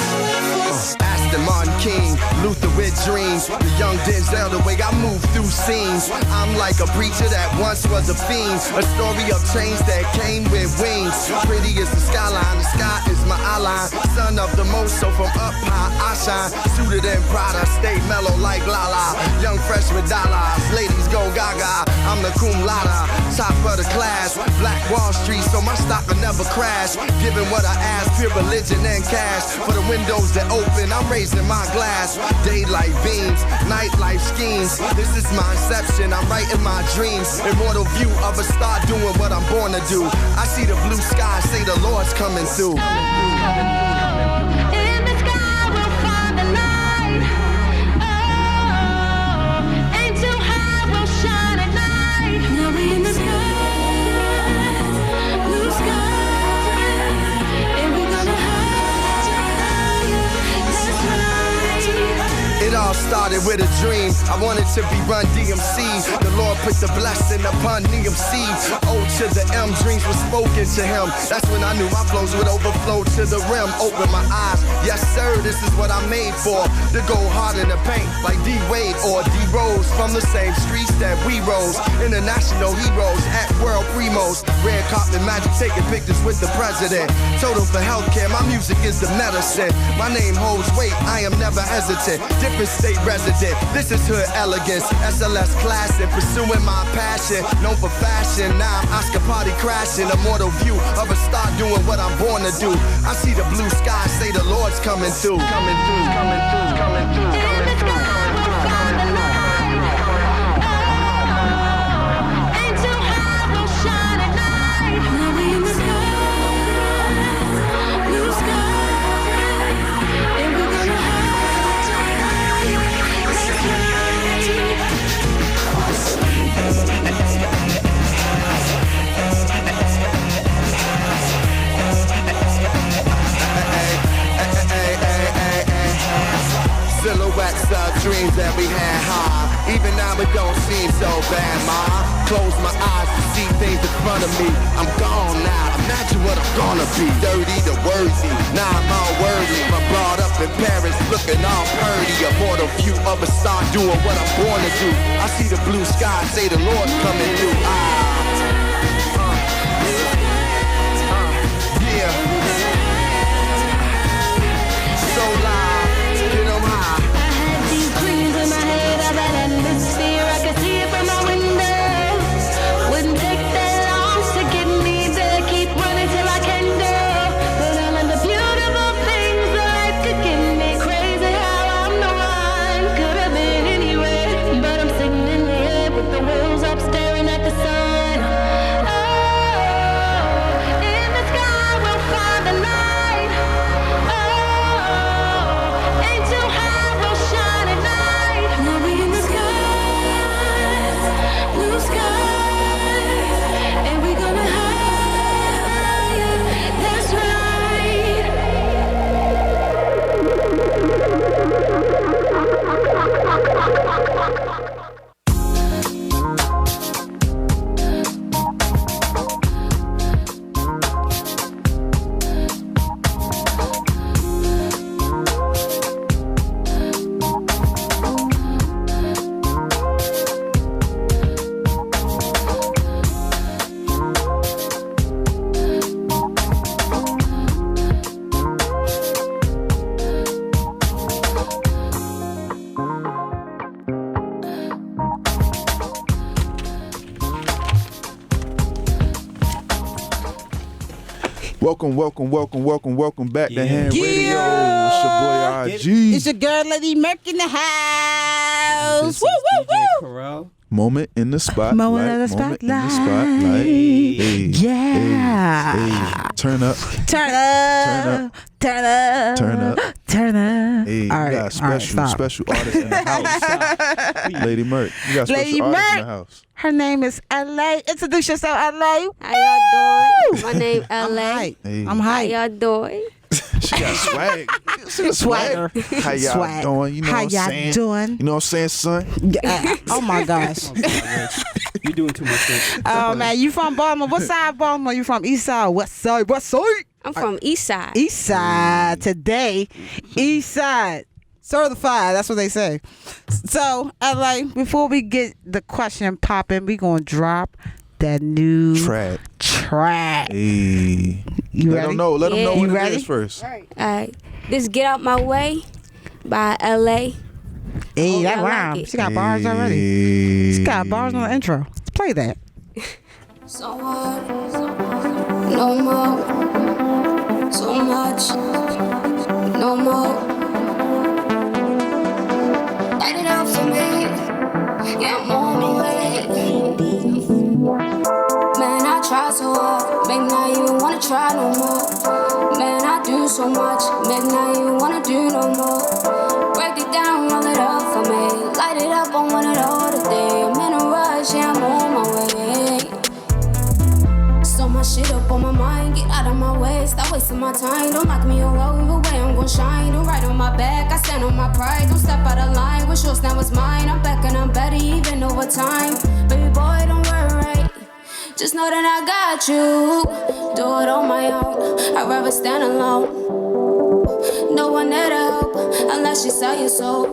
Aston Martin King, Luther with dreams. The young Denzel, the way I move through scenes. I'm like a preacher that once was a fiend. A story of change that came with wings. Pretty is the skyline, the sky is my eyeline. Son of the most, so from up high I shine. Suited in Prada, stay mellow like Lala. Young freshman dollars, ladies go gaga. I'm the cum laude, top of the class. Black Wall Street, so my stock will never crash. Giving what I ask, pure religion and cash. For the windows that open, I'm raising my glass. Daylight beams, nightlife schemes. This is my inception, I'm writing my dreams. Immortal view of a star doing what I'm born to do. I see the blue sky, say the Lord's coming through. In the sky we'll find the light. Oh, ain't too high, we'll shine at night. Now we in the sky, blue sky, and we're gonna higher. That's right. It all started with a dream. I wanted to be Run DMC. The Lord put the blessing upon DMC. O to the M, dreams were spoken to him. That's when I knew my flows would overflow to the rim. Open my eyes, yes sir, this is what I'm made for. To go hard in the paint like D Wade or D Rose. From the same streets that we rose. International heroes at world primos. Red carpet magic, taking pictures with the president. Total for healthcare, my music is the medicine. My name holds weight, I am never hesitant. Different state resident, this is hood elegance. SLS classic, pursuing my passion. Known for fashion, now I'm Oscar party crashing. Immortal view of a star doing what I'm born to do. I see the blue sky, say the Lord's coming through. Coming through, coming through, coming through, coming through, coming through, coming through. Ain't too high, we'll shine at night. Now we in the sky, blue sky, and we're gonna higher. That's Silhouettes of dreams that we had high. Even now it don't seem so bad, ma. Close my eyes to see things in front of me. I'm gone now, imagine what I'm gonna be. Dirty to worthy, now I'm all worthy. I'm brought up in Paris, looking all purdy. Immortal view of a star doing what I'm born to do. I see the blue sky, say the Lord's coming through. Yeah. So loud, get 'em high. I had these dreams in my head of that atmosphere. I could see it from my window. Wouldn't take that long to get me there. Keep running till I can do. But all of the beautiful things that life could give me. Crazy how I'm the one. Could have been anywhere, but I'm sitting in the air with the wheels up, staring at the sun. Welcome back to H.A.N.D Radio. It's your boy RG. It's your girl, Lady Merc in the house. This Woo, is woo, DJ woo. Corral. Moment in the spotlight. Moment in the spotlight. Hey, Yeah. hey. Turn up. Turn up. Turn up. Turn up. Turn up. Hey, you All right, got all right, special artist in the house. Lady Merc. You got Lady special artist in the Merc. house. Her name is Elaye. Introduce yourself, Elaye. How y'all doing? My name I'm Elaye. hype. Hey. I'm How hype. y'all doing? She got swag. She got Swagger. How y'all Swag. doing? You know How what I'm y'all saying? doing? You know what I'm saying, son? Oh my gosh. You're doing too much. Shit. Oh man, you from Baltimore? What side of Baltimore? You from East Side? West Side? West Side? I'm from East Side. East Side today. East Side. Certified. That's what they say. So, LA, before we get the question popping, we gonna drop that new Track. You Hey. Let ready? them know. Let them Yeah. know You what ready? it is first. Alright. This Get Out My Way by Elaye. Hey, that y'all like rhyme. it. She got bars already. She got bars on the intro. Let's play that. So what? No more. Too much. No more. Light it up for me. Yeah, I'm on my way. Man, I try so hard. Make now you wanna try no more. Man, I do so much. Make now you wanna do no more. Break it down, roll it up for me. Light it up, I want it all today. I'm in a rush, yeah, I'm on my way. So much shit up on my mind, get out of my way, stop wasting my time. Don't lock me away, either way I'm gon' shine. Don't ride on my back, I stand on my pride. Don't step out of line, what's yours now was mine. I'm back and I'm better even over time. Baby boy, don't worry, just know that I got you. Do it on my own, I'd rather stand alone. No one there to help, unless you sell your soul.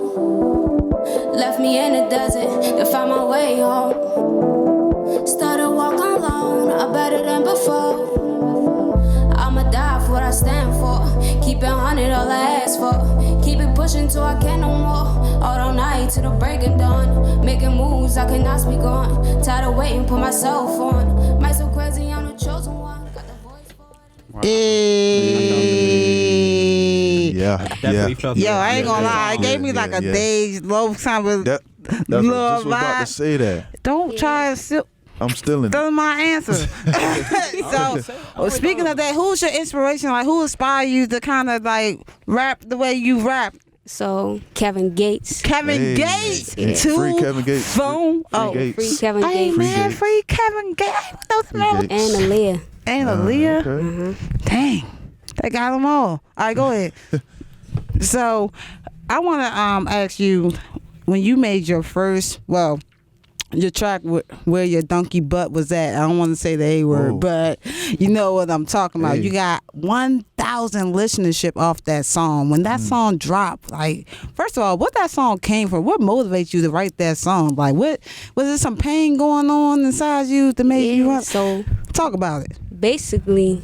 Left me in the desert to find my way home. Started walking alone, I'm better than before. I'ma die for what I stand for. Keep it 100, all I ask for. Keep it pushing till I can't no more. All night till the break of dawn. Making moves, I cannot speak on. Tired of waiting, put myself on. Might so crazy, I'm the chosen one. Got the voice for it. Yeah. Definitely felt Yo, that. I ain't gonna lie. It gave me like a day's low time of That's what I love just was about to vibe. say that. Don't try to steal I'm still in it. my answer. So, speaking of that, who's your inspiration? Like, who inspired you to kind of like rap the way you rap? So Kevin Gates. Kevin Hey, Gates. hey, Two free Kevin Gates. phone. Free Gates. Free Kevin Hey Gates. man, Gates. free Kevin Gates. I know the Free man. Gates. And Elaye. And Aaliyah. Okay. Dang, they got them all. All right, go ahead. So, I want to ask you, when you made your first, well, your track where your donkey butt was at. I don't want to say the A word, Whoa. but you know what I'm talking about. Hey. You got 1,000 listenership off that song. When that song dropped, like, first of all, what that song came from? What motivates you to write that song? Like, what was there some pain going on inside you that made you Yeah, want? so Talk about it. basically,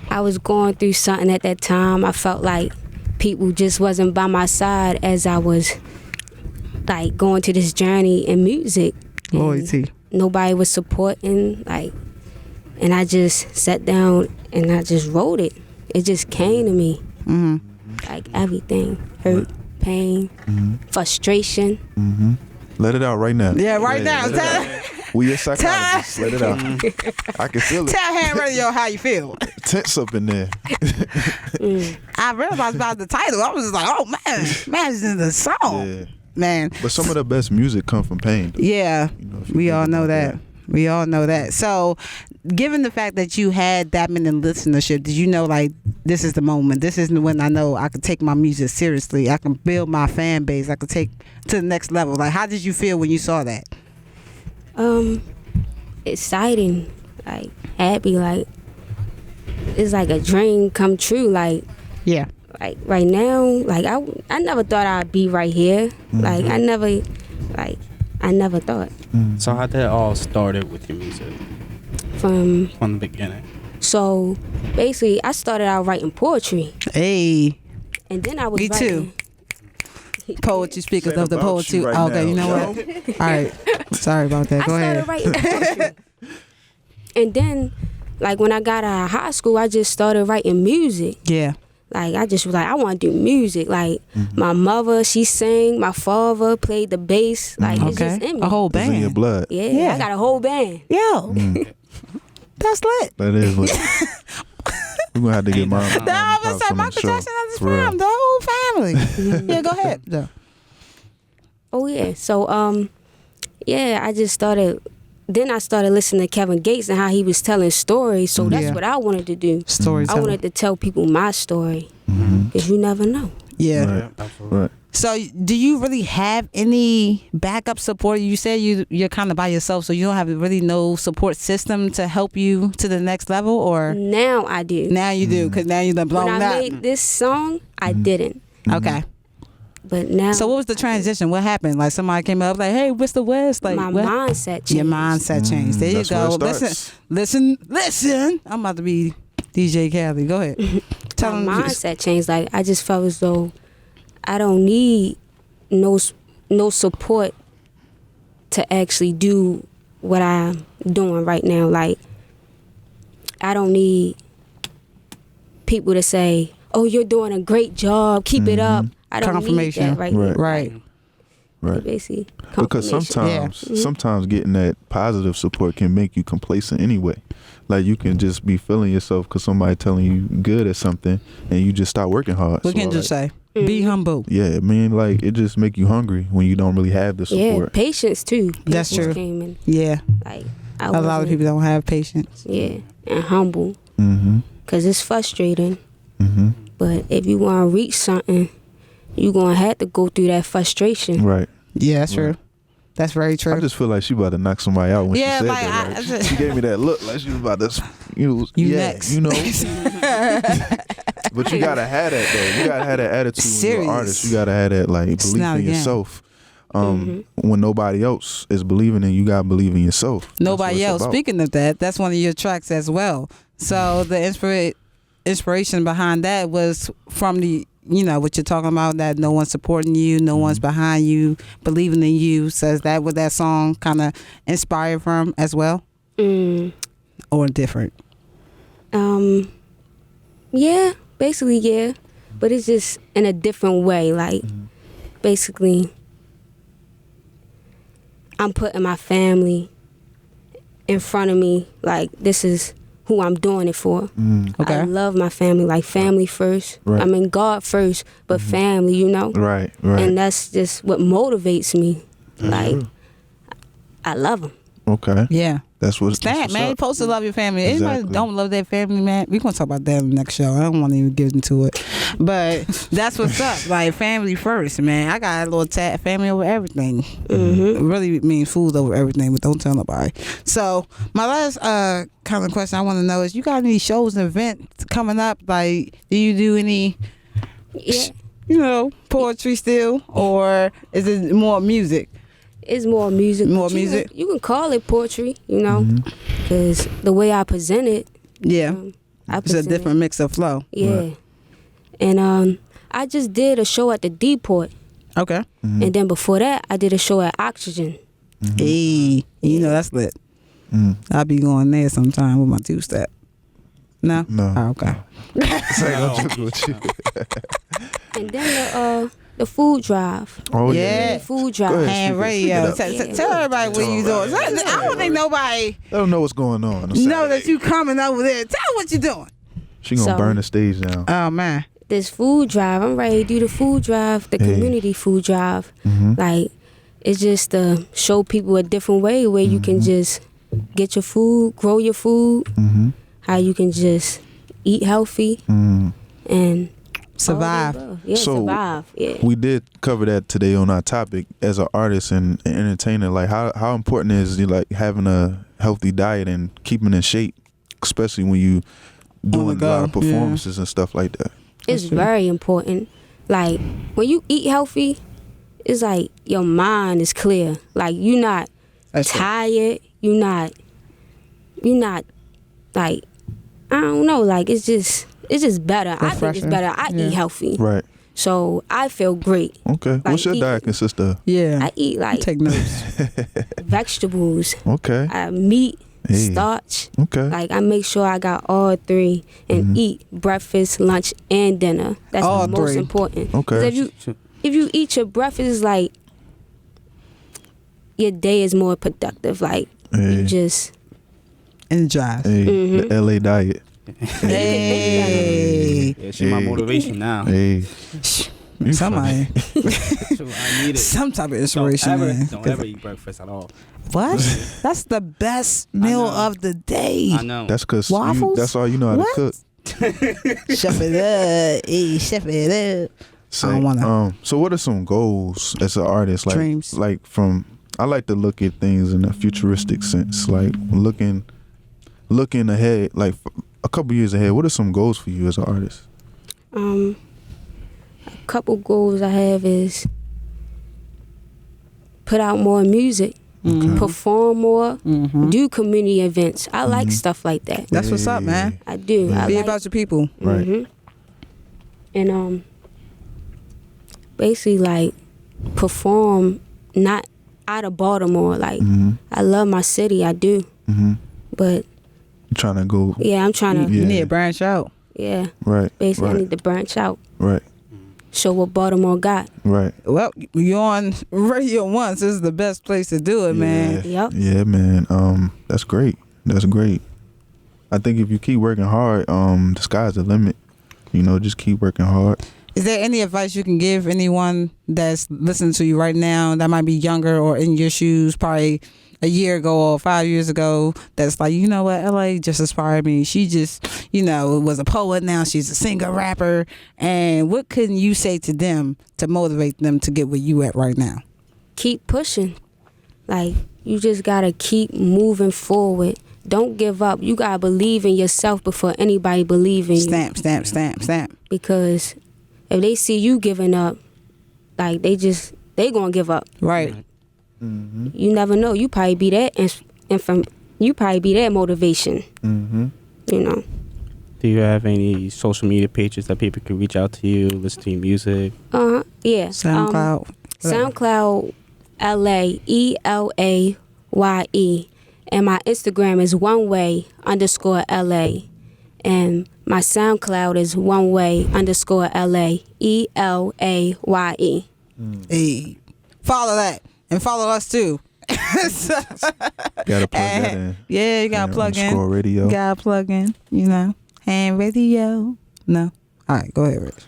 I was going through something at that time. I felt like people just wasn't by my side as I was like going to this journey in music. And Loyalty. nobody was supporting, like, and I just sat down and I just wrote it. It just came to me. Mm-hmm. Like everything, hurt, pain, frustration. Let it out right now. Yeah, right now. let it out. We your psychologists. Let it out. I can feel it. Tell H.A.N.D Radio how you feel. Tense up in there. I realized about the title. I was just like, oh man, it's in the song. Yeah. Man. But some of the best music come from pain. Yeah, You know, if you we think all know about that. We all know that. So, given the fact that you had that many listenership, did you know, like, this is the moment? This is when I know I can take my music seriously. I can build my fan base. I can take to the next level. Like, how did you feel when you saw that? Exciting, like happy, like it's like a dream come true. Like Yeah. right now, like I never thought I'd be right here. Like I never thought So how did it all started with your music from. from the beginning? So basically, I started out writing poetry, Hey, and then I was me writing. too. Poetry speakers Saying of the about poetry. you right Okay, now, you know yo. what? All right. Sorry about that. I Go started ahead. writing poetry, and then like when I got out of high school, I just started writing music. Yeah. Like I just was like, I want to do music. Like my mother, she sang. My father played the bass. Like it's just in me. A whole It's in band. your blood. Yeah, I got a whole band. Yo, that's lit. That is lit. We're gonna have to get mom. No, I was saying Michael Jackson and his prime, the whole family. Yeah, go ahead. Though. Oh yeah. So yeah, I just started. Then I started listening to Kevin Gates and how he was telling stories. So that's what I wanted to do. Storytelling. I wanted to tell people my story because you never know. Yeah. Right. So, do you really have any backup support? You said you're kind of by yourself, so you don't have really no support system to help you to the next level, or now I do. Now you do, because now you done blown When I up. made this song, I didn't. Okay. But now. So what was the transition? What happened? Like somebody came up like, "Hey, what's the West?" Like My what? mindset changed. Your mindset changed. There you That's where go. it starts. Listen. I'm about to be DJ Khaled. Go ahead. Tell them. My mindset changed. Like I just felt as though I don't need no support to actually do what I'm doing right now. Like I don't need people to say, "Oh, you're doing a great job. Keep it up." I don't need that right now. Right. Basically, Because sometimes getting that positive support can make you complacent anyway. Like you can just be feeling yourself because somebody telling you good at something, and you just stop working hard. We can just say, be humble. Yeah, I mean, like it just make you hungry when you don't really have the support. Yeah, patience too. That's Patience true. came in. Yeah. Like A lot of people don't have patience. Yeah, and humble. Cause it's frustrating. Mm-hmm. But if you want to reach something, you gonna have to go through that frustration. Right. Yeah, that's true. That's very true. I just feel like she about to knock somebody out when Yeah, she said like, that. Like, she gave me that look like she was about to, You next. you know. But you gotta have that though. You gotta have that attitude when you're an artist. You gotta have that like belief not in a game. yourself. When nobody else is believing in you, gotta believe in yourself. Nobody That's what else. it's about. Speaking of that, that's one of your tracks as well. So the inspiration behind that was from the, what you're talking about, that no one's supporting you, no one's behind you, believing in you. So is that what that song kind of inspired from as well? Or different? Yeah, basically, yeah. But it's just in a different way. Like, basically, I'm putting my family in front of me. Like, this is who I'm doing it for. Okay. I love my family. Like, family first. Right. I mean, God first, but family, you know? Right. And that's just what motivates me. Like, I love them. Okay. Yeah. That's what's That, what's man. You're up. supposed to love your family. Anybody Exactly. don't love their family, man, we're going to talk about that in the next show. I don't want to even get into it. But that's what's up. Like, family first, man. I got a little family over everything. It really means food over everything, but don't tell nobody. So, my last kind of question I want to know is, you got any shows and events coming up? Like, do you do any, poetry still? Or is it more music? It's more music. More but music? You can call it poetry, because the way I present it. Yeah. I It's a present different mix of flow. Yeah. Right. And I just did a show at the Depot. Okay. And then before that, I did a show at Oxygen. Hey, that's lit. I'll be going there sometime with my two-step. No? No. Oh, okay. Say, don't joke with you. And then the food drive. Oh Yeah. The food drive. Go ahead. H.A.N.D Radio. Speak it up. Tell everybody what you doing. I don't think nobody Let them know what's going on. know that you coming over there. Tell them what you doing. She gonna So- burn the stage down. Oh, man. This food drive, I'm ready to do the food drive, the community food drive. Like, it's just to show people a different way where you can just get your food, grow your food, how you can just eat healthy and Survive. all the above. Yeah, So, survive. Yeah. We did cover that today on our topic as an artist and entertainer. Like how important is like having a healthy diet and keeping in shape, especially when you doing a lot of go, yeah. performances and stuff like that. It's very important. Like, when you eat healthy, it's like your mind is clear. Like, you're not tired. You're not like, I don't know. Like, it's just better. I think it's better. I eat healthy. Right. So I feel great. Okay. Like, What's your eat- diet consist of? Yeah. I eat like Take notes. vegetables, Okay. meat, starch. Okay. Like I make sure I got all three and eat breakfast, lunch, and dinner. That's All the most three. important. Okay. 'Cause if you eat your breakfast, it's like your day is more productive. Like you just energize. Hey, the LA diet. Hey. Yeah, she's my motivation now. Hey. Somebody. So I need it. Some type of inspiration, man. Don't ever eat breakfast at all. What? That's the best meal of the day. I know. That's because Waffles? that's all you know how What? to cook. Chef it up. Hey, chef it up. So, I don't wanna. So what are some goals as an artist? Like, Dreams. Like from, I like to look at things in a futuristic sense. Like looking ahead, like a couple years ahead. What are some goals for you as an artist? a couple goals I have is put out more music, perform more, do community events. I like stuff like that. That's what's up, man. I do. I Be like, about your people. Right. and basically like perform not out of Baltimore. Like I love my city, I do. But You're trying to go. yeah, I'm trying to. You need to branch out. Yeah. Right. Basically, I Right. need to branch out. Right. Show what Baltimore got. Right. Well, you're on Radio 1, so this is the best place to do it, man. Yep. Yeah, man. That's great. That's great. I think if you keep working hard, the sky's the limit. You know, just keep working hard. Is there any advice you can give anyone that's listening to you right now that might be younger or in your shoes, probably a year ago or 5 years ago, that's like, you know what, Elaye just inspired me. She just, was a poet. Now she's a singer, rapper. And what can you say to them to motivate them to get where you at right now? Keep pushing. Like, you just got to keep moving forward. Don't give up. You got to believe in yourself before anybody believes in you. Stamp, stamp, stamp, stamp. Because if they see you giving up, like, they going to give up. Right. You never know. You probably be that you probably be that motivation. You know. Do you have any social media pages that people can reach out to you, listen to your music? Yeah. SoundCloud. SoundCloud, Elaye, ELAYE. And my Instagram is oneway_LA. And my SoundCloud is oneway_LA, ELAYE. Hey, follow that. And follow us too. Gotta plug that in. Yeah, you gotta plug in. H.A.N.D Radio. You gotta plug in, H.A.N.D Radio. No. All right, go ahead, Rich.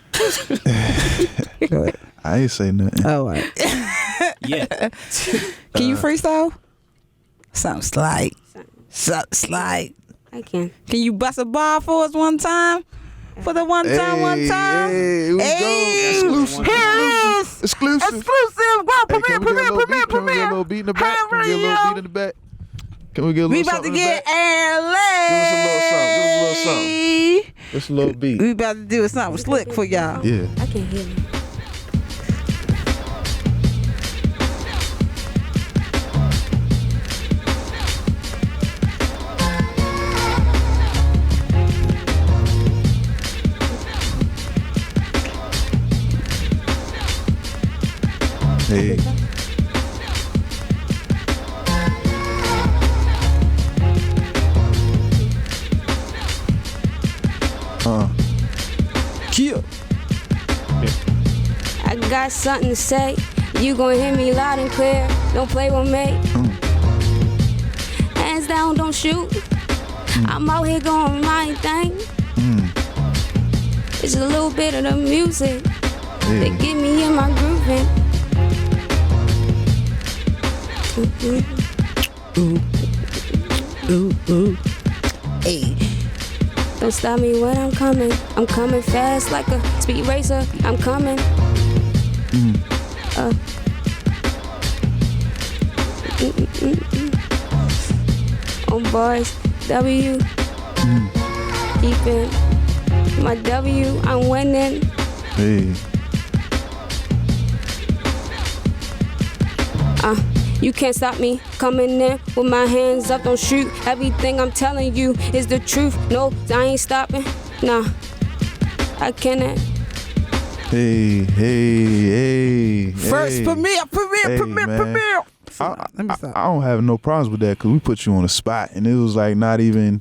Go ahead. I ain't say nothing. Oh, all right. Yeah. Can you freestyle? Something slight. Something slight. I can. Can you bust a bar for us one time? For the one time. Hey, here we go. Exclusive. Go, Hey, can we get a little beat? Can we get a little beat in the back? Can we get a little beat in the back? Can we get a little We about to something in the get back? Elaye. Give us a little something. Just a little beat. We about to do something slick for y'all. Yeah. I can hear you. Hey. Kill. I got something to say. You gonna hear me loud and clear. Don't play with me. Hands down, don't shoot. I'm out here going my thing. It's a little bit of the music that get me in my grooving. Ooh. Hey. Don't stop me when I'm coming. I'm coming fast like a speed racer. I'm coming. On bars, W. Keeping my W. I'm winning. Hey. You can't stop me coming in with my hands up, don't shoot. Everything I'm telling you is the truth. No, I ain't stopping. Nah, I cannot. Hey. First premiere. Man. Excellent. Let me stop. I don't have no problems with that because we put you on the spot, and it was like not even,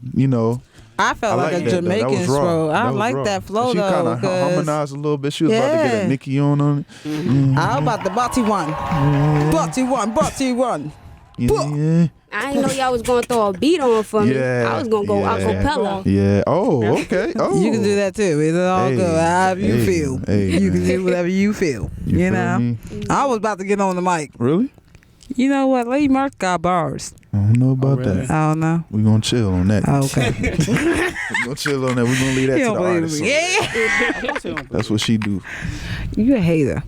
I felt like a Jamaican flow. I like that flow she though. She kind of harmonized a little bit. She was about to get a Nicki on it. Mm-hmm. How about the Botty one? Botty one. Yeah. I didn't know y'all was going to throw a beat on for me. I was going to go acapella. Yeah. Oh, okay. Oh. You can do that too. It's all good. However you feel. You can do whatever you feel. You know? Me? I was about to get on the mic. Really? You know what? Lady Mark got bars. I don't know about that. I don't know. We're going to chill on that. Okay. We're going to chill on that. We're going to leave that to the artist. Yeah. That's what she do. You a hater.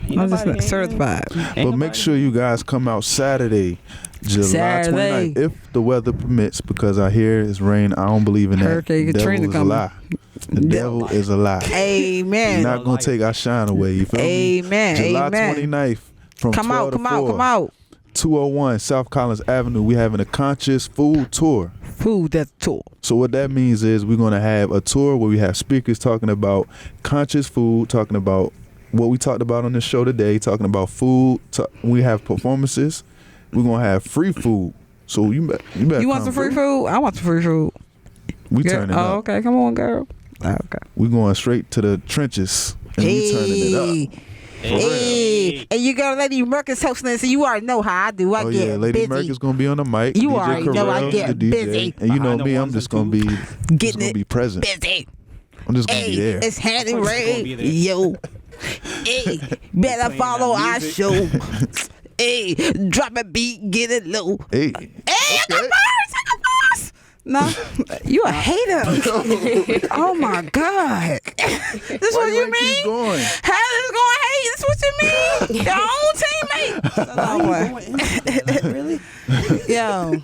I'm just not certified. But make sure you guys come out Saturday, July 29th, if the weather permits, because I hear it's rain. I don't believe in that. Hurricane Katrina is a lie. The devil is a lie. Amen. You're not going to take our shine away. You feel me? Amen. July 29th from 12 to 4. Come out. 201 South Collins Avenue. We're having a conscious food tour. That's tour. So what that means is we're going to have a tour where we have speakers talking about conscious food, talking about what we talked about on this show today, talking about food. We have performances. We're going to have free food. So you better You want some free food? I want some free food. We turning up. Oh, okay. Come on, girl. Okay. We're going straight to the trenches and we turning it up. Hey, and you got Lady Mercus hosting it, so you already know how I do. I get Lady busy. Merc is gonna be on the mic. You DJ already Carell, know I get busy. And you know me, I'm just gonna be be present. Busy. I'm just gonna be there. It's H.A.N.D Radio. Hey, better follow our show. Hey, drop a beat, get it low. Hey, I got bars. No, you a hater. Oh my God. This what you mean? Keep going? How is going to hate? This what you mean? Your own teammate. Really? Yo,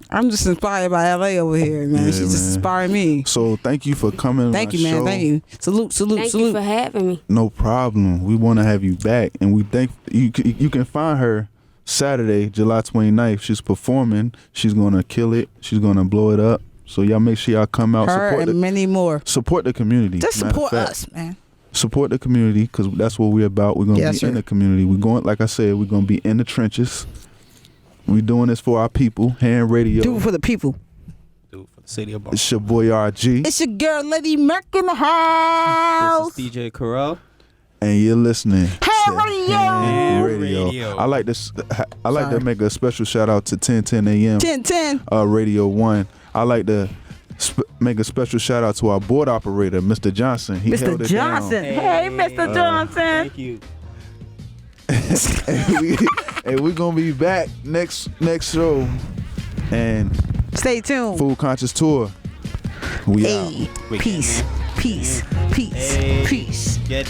I'm just inspired by Elaye over here, man. She's just inspiring me. So thank you for coming. Thank you, man. Show. Thank you. Salute. Thank you for having me. No problem. We want to have you back, and we think you can find her Saturday, July 29th. She's performing. She's gonna kill it. She's gonna blow it up. So y'all make sure y'all come out. Her and many more. Support the community. Just support us, man. Support the community because that's what we're about. We're gonna be in the community. We're going, like I said, we're gonna be in the trenches. We're doing this for our people. H.A.N.D Radio. Do it for the people. Do it for the city of Baltimore. It's your boy RG. It's your girl, Lady Merc in the house. This is DJ Carell. And you're listening H.A.N.D Radio. I like this. I like to make a special shout out to 1010 AM. 1010. Radio 1. I like to make a special shout out to our board operator, Mr. Johnson. He held it Johnson. down. Hey, Mr. Johnson. Thank you. and we're gonna be back next show. And stay tuned. Food Conscious Tour. We out. Peace. Peace. Peace. Peace. Get